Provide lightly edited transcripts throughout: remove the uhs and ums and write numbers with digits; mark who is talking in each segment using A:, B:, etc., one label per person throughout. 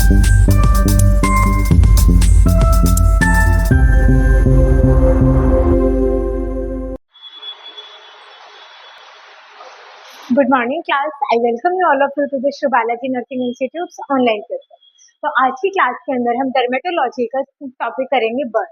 A: Good morning class. I welcome you all of you to the Shri Balaji nursing institute online session. तो आज की class के अंदर हम डर्मेटोलॉजी का टॉपिक करेंगे बर्न।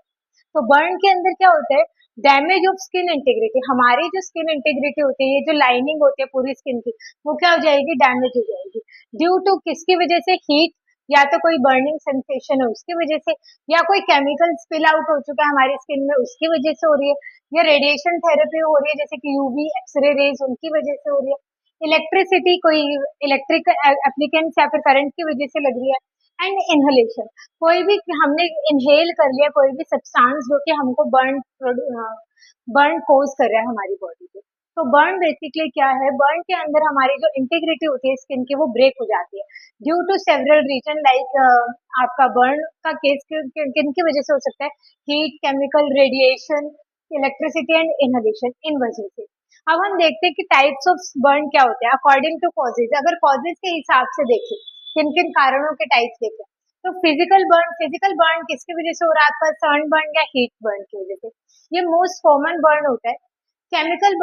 A: तो बर्न के अंदर क्या होता है, डैमेज ऑफ स्किन इंटीग्रिटी। हमारी जो स्किन इंटीग्रिटी होती है, ये जो लाइनिंग होती है पूरी स्किन की, वो क्या हो जाएगी, डैमेज हो जाएगी। ड्यू टू किसकी वजह से, हीट, या तो कोई बर्निंग सेंसेशन है उसकी वजह से, या कोई केमिकल स्पिल आउट हो चुका है हमारी स्किन में उसकी वजह से हो रही है, या रेडिएशन थेरेपी हो रही है जैसे कि यूवी एक्सरे रेज उनकी वजह से हो रही है, इलेक्ट्रिसिटी कोई इलेक्ट्रिक एप्लीकेंट्स या फिर करंट की वजह से लग रही है, एंड इनहेलेशन, कोई भी हमने इनहेल कर लिया कोई भी सब्सटेंस जो कि हमको बर्न कोज कर रहा है हमारी बॉडी पे। तो बर्न बेसिकली क्या है, बर्न के अंदर हमारी जो इंटीग्रिटी होती है स्किन की वो ब्रेक हो जाती है due to several reason. Like आपका बर्न का केस किन की वजह से हो सकता है, heat, chemical, radiation, electricity and inhalation, इन वजह से। अब हम देखते हैं कि टाइप्स ऑफ बर्न क्या होते हैं अकॉर्डिंग टू कॉजेज। अगर कॉजेज के हिसाब से देखें, किन किन कारणों के टाइप्स देखें, तो फिजिकल बर्न किसकी वजह से हो रहा है, आपका सन बर्न या हीट बर्न की वजह से, ये मोस्ट कॉमन बर्न होता है। केमिकल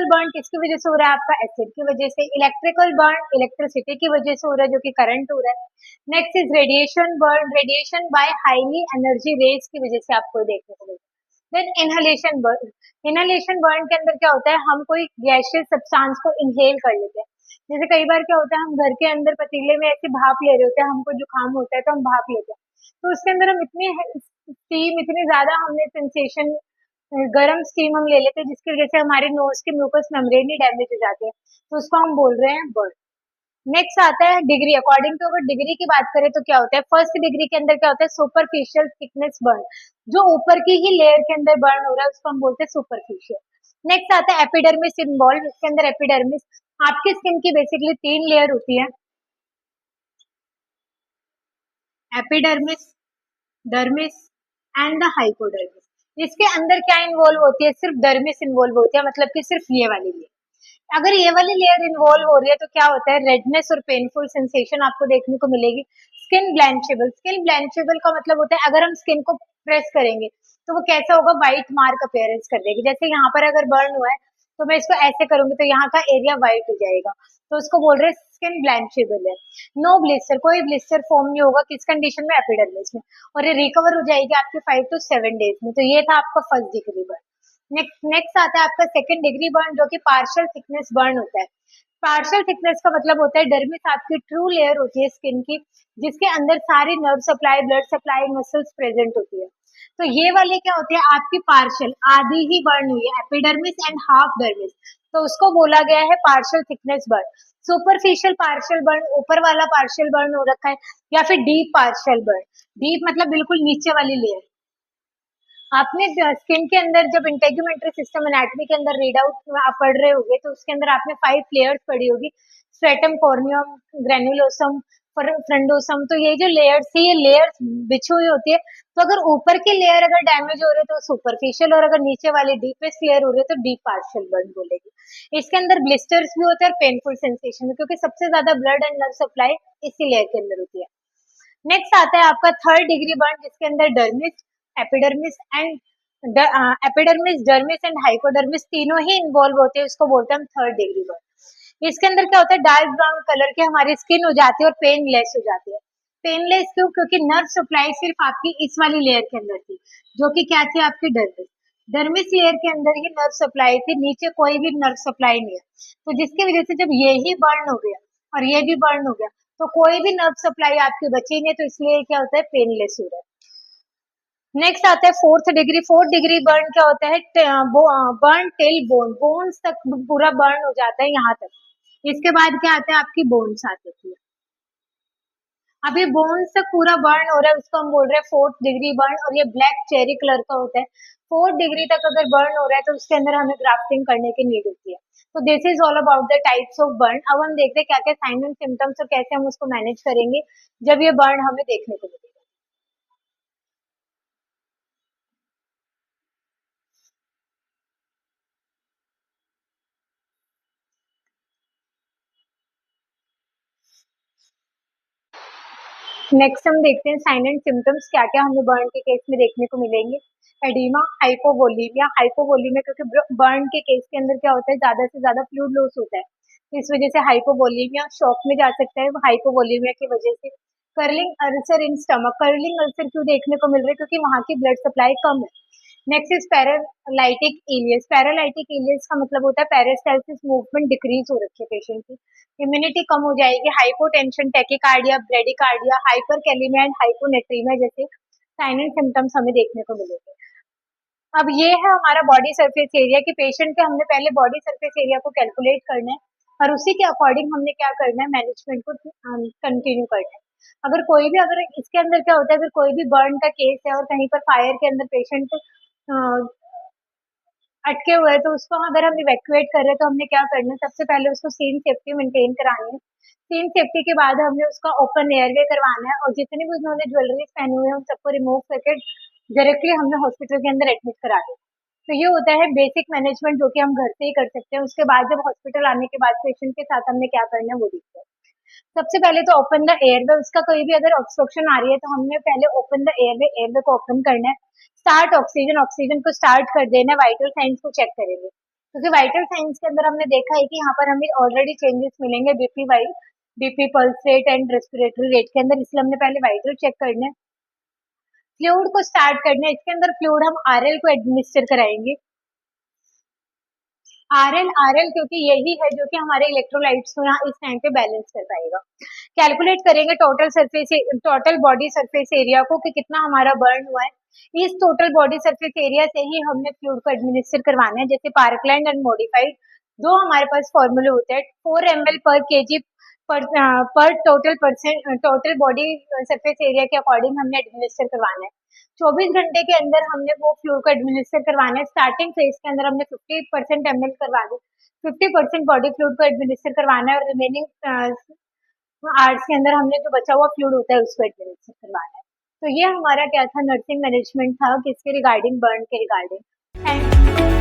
A: बर्न किसकी वजह से हो रहा है, आपका एसिड की वजह से। इलेक्ट्रिकल बर्न इलेक्ट्रिसिटी की वजह से हो रहा है जो कि करंट हो रहा है। Next is radiation burn, radiation by highly energy rays की वजह से आपको देखने को मिलता है। देन इनहेलेशन बर्न के अंदर क्या होता है, हम कोई गैसियस सब्सटेंस को इनहेल कर लेते हैं। जैसे कई बार क्या होता है, हम घर के अंदर पतीले में ऐसे भाप ले रहे होते हैं, हमको जुकाम होता है तो हम भाप लेते हैं, तो उसके अंदर हम इतनी स्टीम, इतनी ज्यादा हमने सेंसेशन, गर्म स्टीम हम ले लेते हैं जिसकी वजह से हमारे नोज की म्यूकस मेम्ब्रेन ही डैमेज हो जाती है, तो उसको हम बोल रहे हैं बर्न। नेक्स्ट आता है डिग्री। अकॉर्डिंग टू अगर डिग्री की बात करें तो क्या होता है, फर्स्ट डिग्री के अंदर क्या होता है, सुपरफिशियल थिकनेस बर्न, जो ऊपर की ही लेयर के अंदर बर्न हो रहा है उसको हम बोलते हैं सुपरफिशियल। नेक्स्ट आता है एपिडर्मिस इन्वॉल्व। इसके अंदर एपिडर्मिस, आपकी स्किन की बेसिकली 3 लेयर होती है, epidermis, dermis and the hypodermis. इसके अंदर क्या इन्वॉल्व होती है, सिर्फ डर्मिस इन्वॉल्व होती है, मतलब कि सिर्फ ये वाली लेयर। अगर ये वाली लेयर इन्वॉल्व हो रही है तो क्या होता है, रेडनेस और पेनफुल सेंसेशन आपको देखने को मिलेगी। स्किन ब्लैंचेबल का मतलब होता है अगर हम स्किन को प्रेस करेंगे तो वो कैसा होगा, व्हाइट मार्क अपेयरेंस कर देगी। जैसे यहाँ पर अगर बर्न हुआ है तो मैं इसको ऐसे करूंगी तो यहाँ का एरिया व्हाइट हो जाएगा, तो उसको बोल रहे हैं स्किन ब्लैंचेबल है। नो ब्लिस्टर, कोई ब्लिस्टर फॉर्म नहीं होगा, किस कंडीशन में, एपिडर्मिस में, और ये रिकवर हो जाएगी आपके 5 to 7 डेज में। तो ये था आपका फर्स्ट डिग्री बर्न। नेक्स्ट आता है आपका सेकंड डिग्री बर्न, जो कि पार्शियल थिकनेस बर्न होता है। पार्शियल थिकनेस का मतलब होता है डर्मिस आपकी ट्रू लेयर होती है स्किन की, जिसके अंदर सारी nerve supply, blood supply, muscles present होती है। तो ये वाले क्या होते हैं, आपकी पार्शियल, आधी ही बर्न हुई है, एपिडर्मिस एंड हाफ डर्मिस, तो उसको बोला गया है partial thickness burn. Superficial partial burn, ऊपर वाला पार्शियल बर्न हो रखा है, या फिर डीप पार्शियल बर्न। डीप मतलब बिल्कुल नीचे वाली लेयर। आपने स्किन के अंदर जब इंटेग्यूमेंट्री सिस्टम एनाटॉमी के अंदर रीड आउट आप पढ़ रहे होगे तो उसके अंदर आपने 5 लेयर्स पढ़ी होगी, स्ट्रेटम, कॉर्नियम, ग्रेन्युलोसम, फ्रंडोसम। तो ये जो लेयर्स थी, ये लेयर्स बिछी हुई होती है। तो अगर ऊपर की लेयर अगर डैमेज हो रही है तो सुपरफिशियल, और अगर नीचे वाली डीपेस्ट लेयर हो रही है तो डीप पार्शियल बर्न बोलेगी। इसके अंदर ब्लिस्टर्स भी होते हैं और पेनफुल सेंसेशन, क्योंकि सबसे ज्यादा ब्लड एंड नर्व सप्लाई इसी लेयर के अंदर होती है। नेक्स्ट आता है आपका थर्ड डिग्री बर्न, जिसके अंदर dermis, epidermis and epidermis, dermis and hypodermis तीनों ही इन्वॉल्व होते हैं, उसको बोलते हैं हम थर्ड डिग्री बर्न। इसके अंदर क्या होता है, डार्क ब्राउन कलर की हमारी स्किन हो जाती है और पेनलेस हो जाती है। पेनलेस क्यों, क्योंकि नर्व सप्लाई सिर्फ आपकी इस वाली लेयर के अंदर थी, जो कि क्या थी, आपकी डर्मिस। डर्मिस लेयर के अंदर ही नर्व सप्लाई थी, नीचे कोई भी नर्व सप्लाई नहीं है। तो जिसकी वजह से जब ये ही बर्न हो गया और ये भी बर्न हो गया तो कोई भी नर्व सप्लाई आपकी बची नहीं, तो इसलिए क्या होता है, पेनलेस हो रहा है। नेक्स्ट आता है fourth degree. Fourth degree burn क्या होता है, बर्न टिल बोन, बोन्स तक पूरा बर्न हो जाता है यहाँ तक। इसके बाद क्या आता है, आपकी बोन्स आती है। अब ये बोन्स तक पूरा बर्न हो रहा है, उसको हम बोल रहे हैं फोर्थ डिग्री बर्न, और ये ब्लैक चेरी कलर का होता है। फोर्थ डिग्री तक अगर बर्न हो रहा है तो उसके अंदर हमें ग्राफ्टिंग करने की नीड होती है। तो this is all about the types of burn. अब हम देखते हैं क्या क्या साइन एंड सिम्टम्स और कैसे हम उसको मैनेज करेंगे जब ये बर्न हमें देखने को मिलेगा। नेक्स्ट हम देखते हैं साइन एंड सिम्टम्स क्या क्या हमें बर्न के केस में देखने को मिलेंगे। Oedema, hypovolaemia. हाइपोवोलीमिया क्योंकि बर्न के केस के अंदर क्या होता है, ज्यादा से ज्यादा फ्लूइड लॉस होता है, तो इस वजह से हाइपोवोलीमिया। शॉक में जा सकता है हाइपोवोलीमिया की वजह से। Curling ulcer in stomach. Curling ulcer क्यों देखने को मिल रहा है, क्योंकि वहां की ब्लड सप्लाई कम है। Next is paralytic ileus. Paralytic ileus का मतलब होता है पेरिस्टाल्सिस, मूवमेंट डिक्रीज हो रखी है पेशेंट की, इम्यूनिटी कम हो जाएगी, hypotension, tachycardia, bradycardia, hyperkalaemia and hyponatraemia जैसे साइन एंड सिम्टम्स हमें देखने को मिलेंगे। अब ये है हमारा बॉडी सरफेस एरिया कि पेशेंट के हमने पहले बॉडी सरफेस एरिया को कैलकुलेट करना है और उसी के अकॉर्डिंग हमने क्या करना है, मैनेजमेंट को कंटिन्यू करना है। अगर इसके अंदर क्या होता है, अगर कोई भी बर्न का केस है और कहीं पर फायर के अंदर पेशेंट अटके हुए हैं, तो उसको अगर हम इवैक्यूएट कर रहे हैं तो हमने क्या करना है, सबसे पहले उसको सीन सेफ्टी मेंटेन करानी है। सीन सेफ्टी के बाद हमने उसका ओपन एयरवे करवाना है और जितने भी उन्होंने ज्वेलरीज पहने हुए हैं उन सबको रिमूव करके डायरेक्टली हमने हॉस्पिटल के अंदर एडमिट करा दिया। तो ये होता है बेसिक मैनेजमेंट जो कि हम घर से ही कर सकते हैं। उसके बाद जब हॉस्पिटल आने के बाद पेशेंट के साथ हमने क्या करना है वो देखते हैं। सबसे पहले तो ओपन द एयरवे। उसका कोई भी अगर ऑब्स्ट्रक्शन आ रही है तो हमने पहले ओपन द एयरवे, एयरवे को ओपन करना है। स्टार्ट ऑक्सीजन, ऑक्सीजन को स्टार्ट कर देना है। वाइटल साइंस को चेक करेंगे, क्योंकि वाइटल साइंस के अंदर हमने देखा है कि यहाँ पर हमें ऑलरेडी चेंजेस मिलेंगे BP wise, BP, pulse rate and respiratory rate के अंदर, इसलिए हमने पहले वाइटल चेक करना है। फ्लूइड को स्टार्ट करना है। इसके अंदर फ्लूइड हम आरएल को एडमिनिस्टर कराएंगे। आरएल क्योंकि यही है जो कि हमारे इलेक्ट्रोलाइट्स को यहाँ इस टाइम पे बैलेंस कर पाएगा। कैलकुलेट करेंगे टोटल बॉडी सरफेस एरिया को कि कितना हमारा बर्न हुआ है। इस टोटल बॉडी सरफेस एरिया से ही हमने फ्लूइड को एडमिनिस्टर करवाना है। जैसे पार्कलैंड एंड मॉडिफाइड दो हमारे पास फॉर्मूले होते हैं, 4 ml पर केजी पर टोटल बॉडी सरफेस एरिया के अकॉर्डिंग हमने एडमिनिस्टर करवाना है। 24 घंटे के अंदर हमने वो फ्लूइड को एडमिनिस्टर करवाना है। स्टार्टिंग फेज के अंदर हमने 50% ml करवा दी, 50% बॉडी फ्लूइड को एडमिनिस्टर करवाना है और रिमेनिंग आवर्स के अंदर हमने जो बचा हुआ फ्लूइड होता है उसको एडमिनिस्टर करवाना है। तो ये हमारा क्या था, नर्सिंग मैनेजमेंट था किसके रिगार्डिंग, बर्न के रिगार्डिंग। थैंक